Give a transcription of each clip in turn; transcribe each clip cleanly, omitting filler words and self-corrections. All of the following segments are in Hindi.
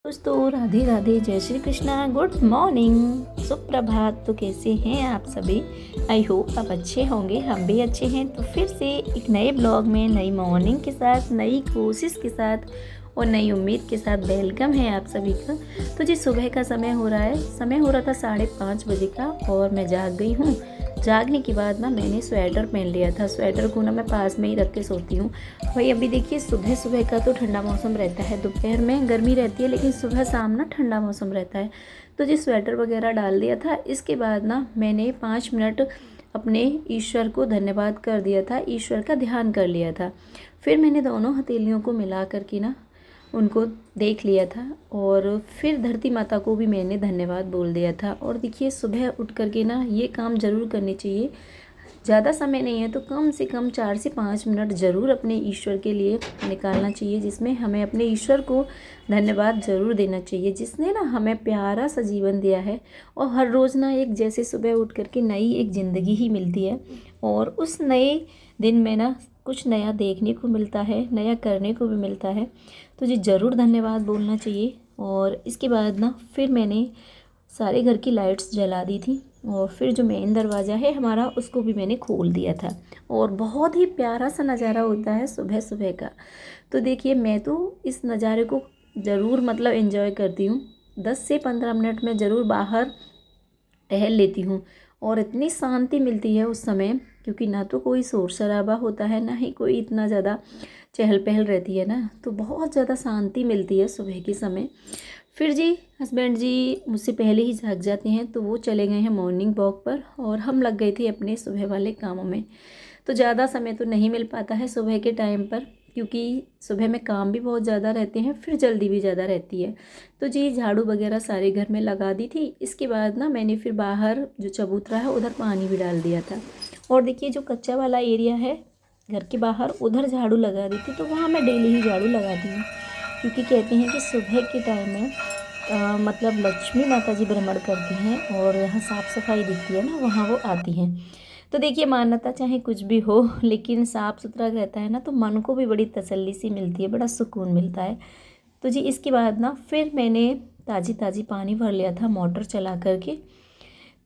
दोस्तों राधे राधे, जय श्री कृष्णा, गुड मॉर्निंग, सुप्रभात। तो कैसे हैं आप सभी? आई होप आप अच्छे होंगे, हम भी अच्छे हैं। तो फिर से एक नए ब्लॉग में नई मॉर्निंग के साथ, नई कोशिश के साथ और नई उम्मीद के साथ वेलकम है आप सभी का। तो जी सुबह का समय हो रहा है, समय हो रहा था 5:30 बजे का और मैं जाग गई हूँ। जागने के बाद ना मैंने स्वेटर पहन लिया था। स्वेटर को ना मैं पास में ही रख के सोती हूँ। भाई अभी देखिए सुबह सुबह का तो ठंडा मौसम रहता है, दोपहर में गर्मी रहती है लेकिन सुबह शाम ना ठंडा मौसम रहता है। तो जी स्वेटर वगैरह डाल दिया था। इसके बाद ना मैंने 5 मिनट अपने ईश्वर को धन्यवाद कर दिया था, ईश्वर का ध्यान कर लिया था। फिर मैंने दोनों हथेलियों को मिला करके ना उनको देख लिया था और फिर धरती माता को भी मैंने धन्यवाद बोल दिया था। और देखिए सुबह उठ करके ना ये काम ज़रूर करनी चाहिए। ज़्यादा समय नहीं है तो कम से कम 4 से 5 मिनट ज़रूर अपने ईश्वर के लिए निकालना चाहिए, जिसमें हमें अपने ईश्वर को धन्यवाद ज़रूर देना चाहिए, जिसने ना हमें प्यारा सा जीवन दिया है। और हर रोज़ ना एक जैसे सुबह उठ करके नई एक ज़िंदगी ही मिलती है और उस नए दिन में ना कुछ नया देखने को मिलता है, नया करने को भी मिलता है। तो जी ज़रूर धन्यवाद बोलना चाहिए। और इसके बाद ना फिर मैंने सारे घर की लाइट्स जला दी थी और फिर जो मेन दरवाज़ा है हमारा उसको भी मैंने खोल दिया था। और बहुत ही प्यारा सा नज़ारा होता है सुबह सुबह का। तो देखिए मैं तो इस नज़ारे को ज़रूर मतलब एंजॉय करती हूँ। 10 से 15 मिनट में ज़रूर बाहर टहल लेती हूँ और इतनी शांति मिलती है उस समय, क्योंकि ना तो कोई शोर शराबा होता है, ना ही कोई इतना ज़्यादा चहल पहल रहती है ना, तो बहुत ज़्यादा शांति मिलती है सुबह के समय। फिर जी हस्बैंड जी मुझसे पहले ही जाग जाते हैं तो वो चले गए हैं मॉर्निंग वॉक पर और हम लग गए थे अपने सुबह वाले कामों में। तो ज़्यादा समय तो नहीं मिल पाता है सुबह के टाइम पर, क्योंकि सुबह में काम भी बहुत ज़्यादा रहते हैं, फिर जल्दी भी ज़्यादा रहती है। तो जी झाड़ू वगैरह सारे घर में लगा दी थी। इसके बाद ना मैंने फिर बाहर जो चबूतरा है उधर पानी भी डाल दिया था। और देखिए जो कच्चा वाला एरिया है घर के बाहर, उधर झाड़ू लगा दी थी। तो वहाँ मैं डेली ही झाड़ू लगाती हूँ, क्योंकि कहते हैं कि सुबह के टाइम में मतलब लक्ष्मी माता जी भ्रमण करती हैं और यहाँ साफ़ सफाई दिखती है ना, वहाँ वो आती हैं। तो देखिए मान्यता चाहे कुछ भी हो लेकिन साफ़ सुथरा रहता है ना तो मन को भी बड़ी तसल्ली सी मिलती है, बड़ा सुकून मिलता है। तो जी इसके बाद ना फिर मैंने ताज़ी ताज़ी पानी भर लिया था मोटर चला करके।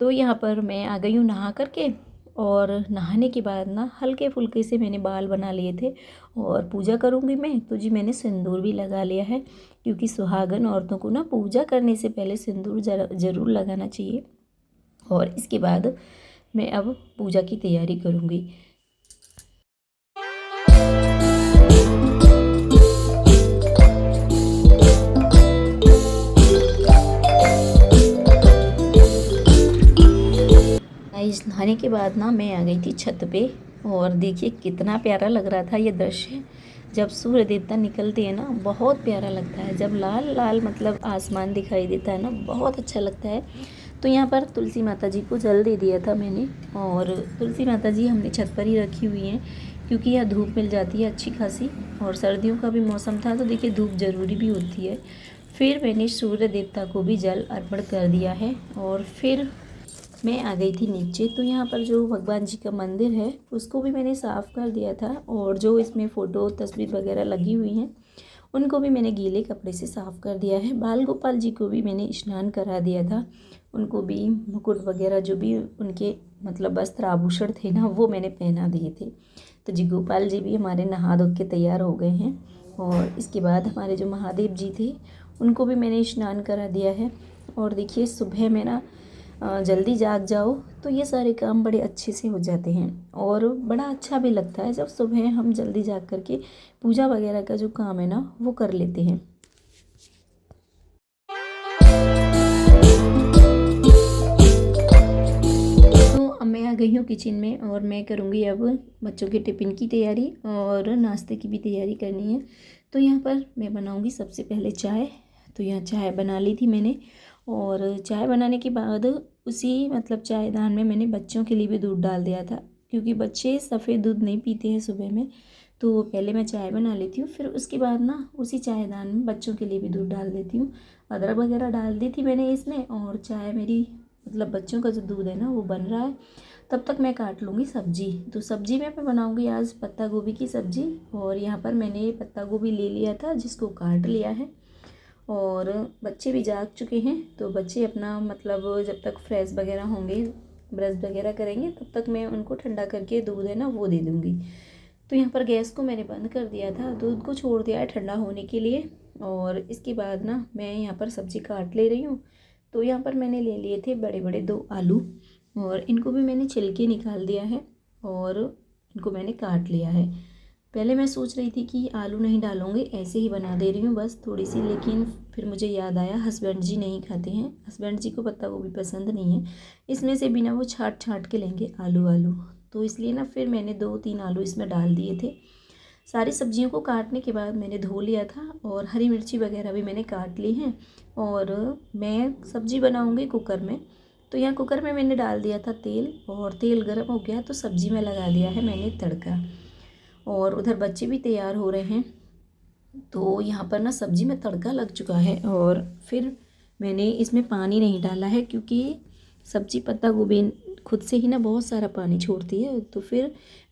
तो यहाँ पर मैं आ गई हूँ नहा करके। और नहाने के बाद ना हल्के फुल्के से मैंने बाल बना लिए थे और पूजा करूँगी मैं। तो जी मैंने सिंदूर भी लगा लिया है, क्योंकि सुहागन औरतों को ना पूजा करने से पहले सिंदूर ज़रूर लगाना चाहिए। और इसके बाद मैं अब पूजा की तैयारी करूँगी। गाइस नहाने के बाद ना मैं आ गई थी छत पे और देखिए कितना प्यारा लग रहा था ये दृश्य। जब सूर्य देवता निकलते हैं ना बहुत प्यारा लगता है, जब लाल लाल मतलब आसमान दिखाई देता है ना बहुत अच्छा लगता है। तो यहाँ पर तुलसी माता जी को जल दे दिया था मैंने। और तुलसी माता जी हमने छत पर ही रखी हुई हैं, क्योंकि यह धूप मिल जाती है अच्छी खासी और सर्दियों का भी मौसम था तो देखिए धूप ज़रूरी भी होती है। फिर मैंने सूर्य देवता को भी जल अर्पण कर दिया है और फिर मैं आ गई थी नीचे। तो यहाँ पर जो भगवान जी का मंदिर है उसको भी मैंने साफ़ कर दिया था और जो इसमें फ़ोटो तस्वीर वगैरह लगी हुई हैं उनको भी मैंने गीले कपड़े से साफ़ कर दिया है। बाल गोपाल जी को भी मैंने स्नान करा दिया था, उनको भी मुकुट वगैरह जो भी उनके मतलब वस्त्र आभूषण थे ना वो मैंने पहना दिए थे। तो जी गोपाल जी भी हमारे नहा धो के तैयार हो गए हैं। और इसके बाद हमारे जो महादेव जी थे उनको भी मैंने स्नान करा दिया है। और देखिए सुबह में ना जल्दी जाग जाओ तो ये सारे काम बड़े अच्छे से हो जाते हैं और बड़ा अच्छा भी लगता है जब सुबह हम जल्दी जाग करके पूजा वगैरह का जो काम है ना वो कर लेते हैं। तो अब मैं आ गई हूँ किचन में और मैं करूँगी अब बच्चों के टिफ़िन की तैयारी और नाश्ते की भी तैयारी करनी है। तो यहाँ पर मैं बनाऊँगी सबसे पहले चाय। तो यहाँ चाय बना ली थी मैंने और चाय बनाने के बाद उसी मतलब चायदान में मैंने बच्चों के लिए भी दूध डाल दिया था, क्योंकि बच्चे सफ़ेद दूध नहीं पीते हैं सुबह में। तो पहले मैं चाय बना लेती हूँ, फिर उसके बाद ना उसी चायदान में बच्चों के लिए भी दूध डाल देती हूँ। अदरक वगैरह डाल दी थी मैंने इसमें और चाय मेरी मतलब बच्चों का जो दूध है ना वो बन रहा है। तब तक मैं काट लूँगी सब्जी। तो सब्जी में मैं बनाऊँगी आज पत्ता गोभी की सब्ज़ी और यहाँ पर मैंने पत्ता गोभी ले लिया था जिसको काट लिया है। और बच्चे भी जाग चुके हैं। तो बच्चे अपना मतलब जब तक फ्रेश वगैरह होंगे, ब्रश वगैरह करेंगे, तब तक मैं उनको ठंडा करके दूध है ना वो दे दूँगी। तो यहाँ पर गैस को मैंने बंद कर दिया था, दूध को छोड़ दिया है ठंडा होने के लिए। और इसके बाद ना मैं यहाँ पर सब्ज़ी काट ले रही हूँ। तो यहाँ पर मैंने ले लिए थे बड़े बड़े 2 आलू, और इनको भी मैंने छिलके निकाल दिया है और इनको मैंने काट लिया है। पहले मैं सोच रही थी कि आलू नहीं डालूँगी, ऐसे ही बना दे रही हूँ बस थोड़ी सी, लेकिन फिर मुझे याद आया हस्बैंड जी नहीं खाते हैं, हस्बैंड जी को पत्ता गोभी पसंद नहीं है, इसमें से भी ना वो छाँट छाँट के लेंगे आलू आलू। तो इसलिए ना फिर मैंने 2-3 आलू इसमें डाल दिए थे। सारी सब्जियों को काटने के बाद मैंने धो लिया था और हरी मिर्ची वगैरह भी मैंने काट ली हैं। और मैं सब्ज़ी बनाऊँगी कुकर में। तो यहाँ कुकर में मैंने डाल दिया था तेल, और तेल गर्म हो गया तो सब्ज़ी में लगा दिया है मैंने तड़का। और उधर बच्चे भी तैयार हो रहे हैं। तो यहाँ पर ना सब्ज़ी में तड़का लग चुका है, और फिर मैंने इसमें पानी नहीं डाला है क्योंकि सब्ज़ी पत्ता गोभी खुद से ही ना बहुत सारा पानी छोड़ती है। तो फिर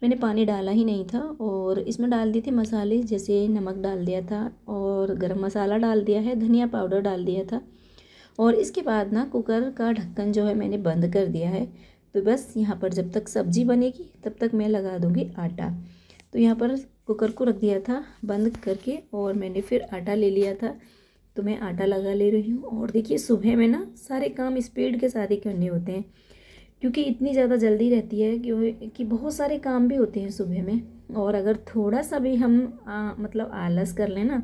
मैंने पानी डाला ही नहीं था, और इसमें डाल दिए थे मसाले, जैसे नमक डाल दिया था और गरम मसाला डाल दिया है, धनिया पाउडर डाल दिया था। और इसके बाद ना कुकर का ढक्कन जो है मैंने बंद कर दिया है। तो बस यहाँ पर जब तक सब्ज़ी बनेगी तब तक मैं लगा दूँगी आटा। तो यहाँ पर कुकर को रख दिया था बंद करके, और मैंने फिर आटा ले लिया था। तो मैं आटा लगा ले रही हूँ। और देखिए सुबह में ना सारे काम स्पीड के साथ ही करने होते हैं, क्योंकि इतनी ज़्यादा जल्दी रहती है कि बहुत सारे काम भी होते हैं सुबह में। और अगर थोड़ा सा भी हम मतलब आलस कर लें ना,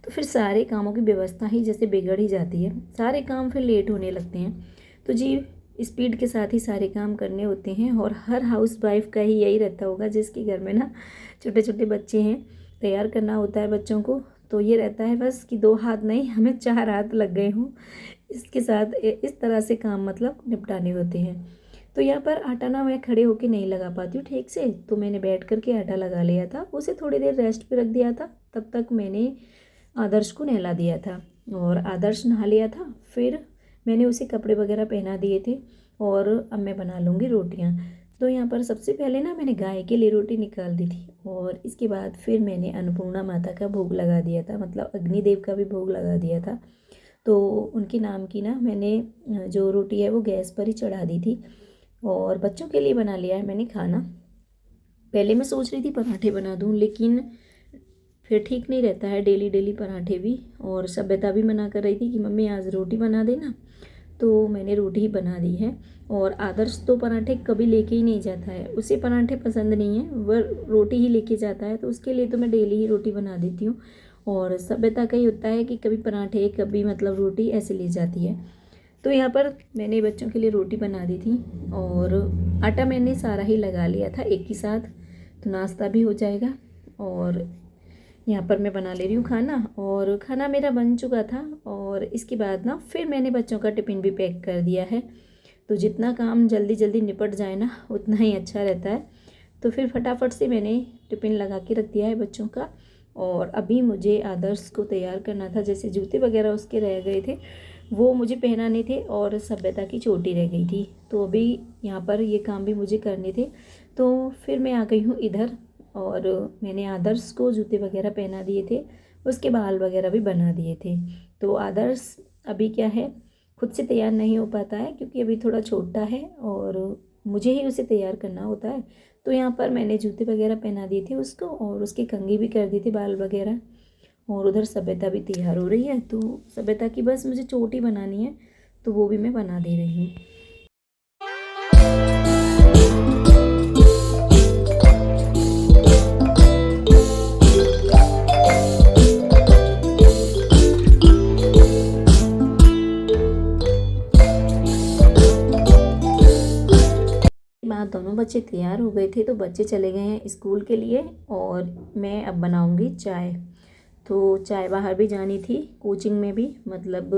तो फिर सारे कामों की व्यवस्था ही जैसे बिगड़ ही जाती है, सारे काम फिर लेट होने लगते हैं। तो जी स्पीड के साथ ही सारे काम करने होते हैं, और हर हाउस वाइफ का ही यही रहता होगा जिसके घर में ना छोटे छोटे बच्चे हैं, तैयार करना होता है बच्चों को। तो ये रहता है बस कि 2 हाथ नहीं, हमें 4 हाथ लग गए हों इसके साथ, इस तरह से काम मतलब निपटाने होते हैं। तो यहाँ पर आटा ना मैं खड़े होके नहीं लगा पाती हूँ ठीक से, तो मैंने बैठ करके आटा लगा लिया था, उसे थोड़ी देर रेस्ट पे रख दिया था। तब तक मैंने आदर्श को नहला दिया था, और आदर्श नहा लिया था। फिर मैंने उसे कपड़े वगैरह पहना दिए थे, और अब मैं बना लूँगी रोटियाँ। तो यहाँ पर सबसे पहले ना मैंने गाय के लिए रोटी निकाल दी थी, और इसके बाद फिर मैंने अन्नपूर्णा माता का भोग लगा दिया था, मतलब अग्निदेव का भी भोग लगा दिया था। तो उनके नाम की ना मैंने जो रोटी है वो गैस पर ही चढ़ा दी थी, और बच्चों के लिए बना लिया है मैंने खाना। पहले मैं सोच रही थी पराठे बना दूं, लेकिन फिर ठीक नहीं रहता है डेली डेली पराठे भी। और सभ्यता भी मना कर रही थी कि मम्मी आज रोटी बना देना, तो मैंने रोटी ही बना दी है। और आदर्श तो पराठे कभी लेके ही नहीं जाता है, उसे पराठे पसंद नहीं है, वह रोटी ही लेके जाता है। तो उसके लिए तो मैं डेली ही रोटी बना देती हूँ। और सभ्यता का ही होता है कि कभी पराठे कभी मतलब रोटी ऐसे ले जाती है। तो यहाँ पर मैंने बच्चों के लिए रोटी बना दी थी, और आटा मैंने सारा ही लगा लिया था एक ही साथ, तो नाश्ता भी हो जाएगा। और यहाँ पर मैं बना ले रही हूँ खाना, और खाना मेरा बन चुका था। और इसके बाद ना फिर मैंने बच्चों का टिफ़िन भी पैक कर दिया है। तो जितना काम जल्दी जल्दी निपट जाए ना उतना ही अच्छा रहता है। तो फिर फटाफट से मैंने टिफ़िन लगा के रख दिया है बच्चों का। और अभी मुझे आदर्श को तैयार करना था, जैसे जूते वगैरह उसके रह गए थे वो मुझे पहनाने थे, और सभ्यता की चोटी रह गई थी। तो अभी यहाँ पर ये काम भी मुझे करने थे। तो फिर मैं आ गई हूँ इधर, और मैंने आदर्श को जूते वगैरह पहना दिए थे, उसके बाल वगैरह भी बना दिए थे। तो आदर्श अभी क्या है खुद से तैयार नहीं हो पाता है, क्योंकि अभी थोड़ा छोटा है और मुझे ही उसे तैयार करना होता है। तो यहाँ पर मैंने जूते वगैरह पहना दिए थे उसको, और उसके कंघी भी कर दी थी बाल वगैरह। और उधर सभ्यता भी तैयार हो रही है, तो सभ्यता की बस मुझे चोटी बनानी है, तो वो भी मैं बना दे रही हूँ। बाद दोनों बच्चे तैयार हो गए थे, तो बच्चे चले गए हैं स्कूल के लिए, और मैं अब बनाऊंगी चाय। तो चाय बाहर भी जानी थी, कोचिंग में भी, मतलब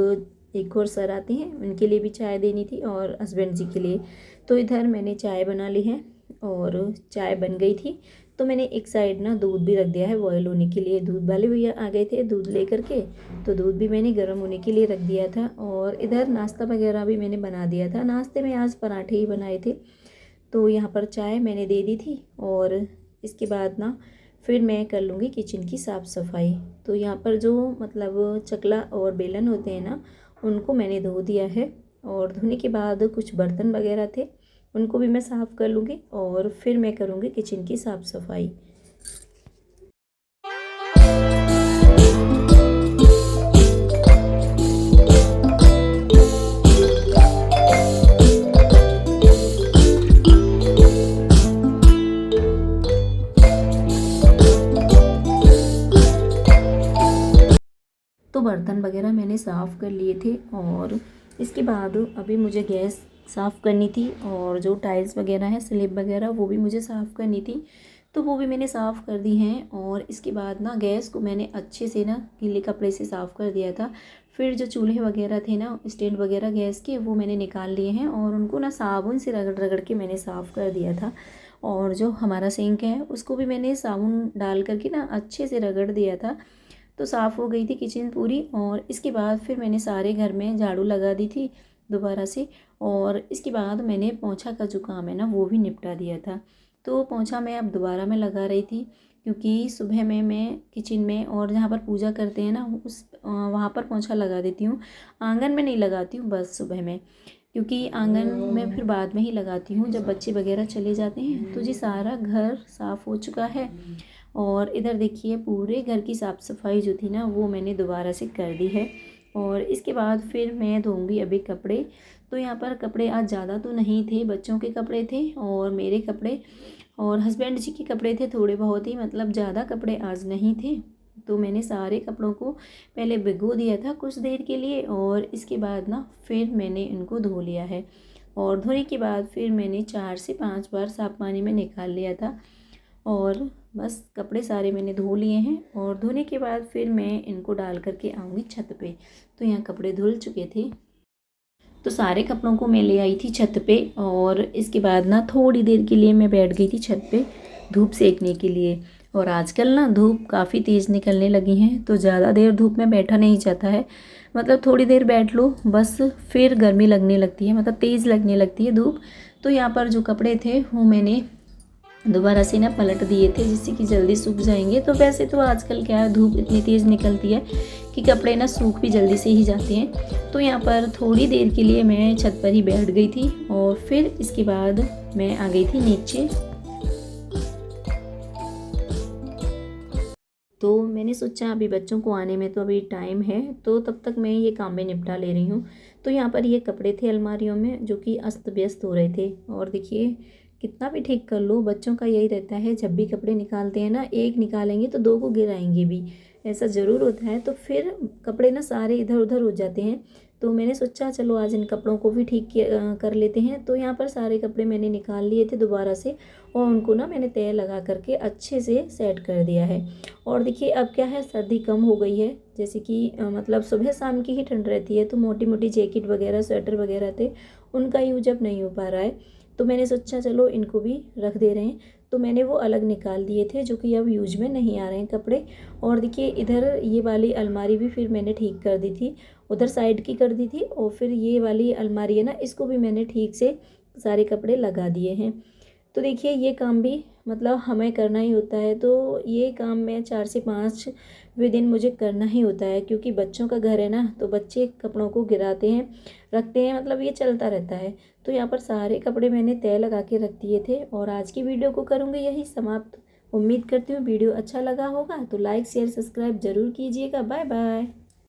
एक और सर आते हैं उनके लिए भी चाय देनी थी, और हस्बैंड जी के लिए। तो इधर मैंने चाय बना ली है, और चाय बन गई थी। तो मैंने एक साइड ना दूध भी रख दिया है बॉयल होने के लिए, दूध वाले भैया आ गए थे दूध ले करके, तो दूध भी मैंने गर्म होने के लिए रख दिया था। और इधर नाश्ता वगैरह भी मैंने बना दिया था, नाश्ते में आज पराठे ही बनाए थे। तो यहाँ पर चाय मैंने दे दी थी, और इसके बाद ना फिर मैं कर लूँगी किचन की साफ़ सफाई। तो यहाँ पर जो मतलब चकला और बेलन होते हैं ना, उनको मैंने धो दिया है और धोने के बाद कुछ बर्तन वगैरह थे उनको भी मैं साफ़ कर लूँगी और फिर मैं करूँगी किचन की साफ़ सफाई। तो बर्तन वगैरह मैंने साफ़ कर लिए थे और इसके बाद अभी मुझे गैस साफ़ करनी थी और जो टाइल्स वगैरह है स्लैब वगैरह वो भी मुझे साफ़ करनी थी। तो वो भी मैंने साफ़ कर दी हैं और इसके बाद ना गैस को मैंने अच्छे से ना गीले कपड़े से साफ़ कर दिया था। फिर जो चूल्हे वगैरह थे ना स्टैंड वगैरह गैस के वो मैंने निकाल लिए हैं और उनको ना साबुन से रगड़ रगड़ के मैंने साफ़ कर दिया था। और जो हमारा सिंक है उसको भी मैंने साबुन डाल करके ना अच्छे से रगड़ दिया था। तो साफ़ हो गई थी किचन पूरी और इसके बाद फिर मैंने सारे घर में झाड़ू लगा दी थी दोबारा से। और इसके बाद मैंने पोंछा का जो काम है ना वो भी निपटा दिया था। तो पोंछा मैं अब दोबारा मैं लगा रही थी क्योंकि सुबह में मैं किचन में और जहाँ पर पूजा करते हैं ना उस वहाँ पर पोंछा लगा देती हूँ। आंगन में नहीं लगाती हूँ, बस सुबह में, क्योंकि आंगन में फिर बाद में ही लगाती हूँ जब बच्चे वगैरह चले जाते हैं। तो जी सारा घर साफ़ हो चुका है और इधर देखिए पूरे घर की साफ़ सफाई जो थी ना वो मैंने दोबारा से कर दी है। और इसके बाद फिर मैं धोऊंगी अभी कपड़े। तो यहाँ पर कपड़े आज ज़्यादा तो नहीं थे, बच्चों के कपड़े थे और मेरे कपड़े और हस्बैंड जी के कपड़े थे थोड़े बहुत ही, मतलब ज़्यादा कपड़े आज नहीं थे। तो मैंने सारे कपड़ों को पहले भिगो दिया था कुछ देर के लिए और इसके बाद ना फिर मैंने इनको धो लिया है। और धोने के बाद फिर मैंने 4 से 5 बार साफ़ पानी में निकाल लिया था और बस कपड़े सारे मैंने धो लिए हैं। और धोने के बाद फिर मैं इनको डाल करके आऊँगी छत पे। तो यहाँ कपड़े धुल चुके थे तो सारे कपड़ों को मैं ले आई थी छत पे और इसके बाद ना थोड़ी देर के लिए मैं बैठ गई थी छत पे धूप सेकने के लिए। और आजकल ना धूप काफ़ी तेज़ निकलने लगी हैं तो ज़्यादा देर धूप में बैठा नहीं जाता है, मतलब थोड़ी देर बैठ लो बस फिर गर्मी लगने लगती है, मतलब तेज़ लगने लगती है धूप। तो यहाँ पर जो कपड़े थे वो मैंने दोबारा से ना पलट दिए थे जिससे कि जल्दी सूख जाएंगे। तो वैसे तो आजकल क्या है धूप इतनी तेज़ निकलती है कि कपड़े ना सूख भी जल्दी से ही जाते हैं। तो यहाँ पर थोड़ी देर के लिए मैं छत पर ही बैठ गई थी और फिर इसके बाद मैं आ गई थी नीचे। तो मैंने सोचा अभी बच्चों को आने में तो अभी टाइम है तो तब तक मैं ये काम में निपटा ले रही हूँ। तो यहाँ पर ये कपड़े थे अलमारियों में जो कि अस्त व्यस्त हो रहे थे और देखिए कितना भी ठीक कर लो बच्चों का यही रहता है, जब भी कपड़े निकालते हैं ना एक निकालेंगे तो दो को गिराएंगे भी, ऐसा ज़रूर होता है। तो फिर कपड़े ना सारे इधर उधर हो जाते हैं। तो मैंने सोचा चलो आज इन कपड़ों को भी ठीक कर लेते हैं। तो यहाँ पर सारे कपड़े मैंने निकाल लिए थे दोबारा से और उनको ना मैंने तय लगा करके अच्छे से सेट कर दिया है। और देखिए अब क्या है सर्दी कम हो गई है, जैसे कि मतलब सुबह शाम की ही ठंड रहती है तो मोटी मोटी जैकेट वगैरह स्वेटर वगैरह थे उनका यूज अब नहीं हो पा रहा है। तो मैंने सोचा चलो इनको भी रख दे रहे हैं। तो मैंने वो अलग निकाल दिए थे जो कि अब यूज में नहीं आ रहे हैं कपड़े। और देखिए इधर ये वाली अलमारी भी फिर मैंने ठीक कर दी थी, उधर साइड की कर दी थी और फिर ये वाली अलमारी है ना इसको भी मैंने ठीक से सारे कपड़े लगा दिए हैं। तो देखिए ये काम भी मतलब हमें करना ही होता है। तो ये काम मैं 4 से 5वें दिन मुझे करना ही होता है क्योंकि बच्चों का घर है ना तो बच्चे कपड़ों को गिराते हैं रखते हैं, मतलब ये चलता रहता है। तो यहाँ पर सारे कपड़े मैंने तय लगा के रख दिए थे और आज की वीडियो को करूँगी यही समाप्त। उम्मीद करती हूँ वीडियो अच्छा लगा होगा तो लाइक शेयर सब्सक्राइब ज़रूर कीजिएगा। Bye bye.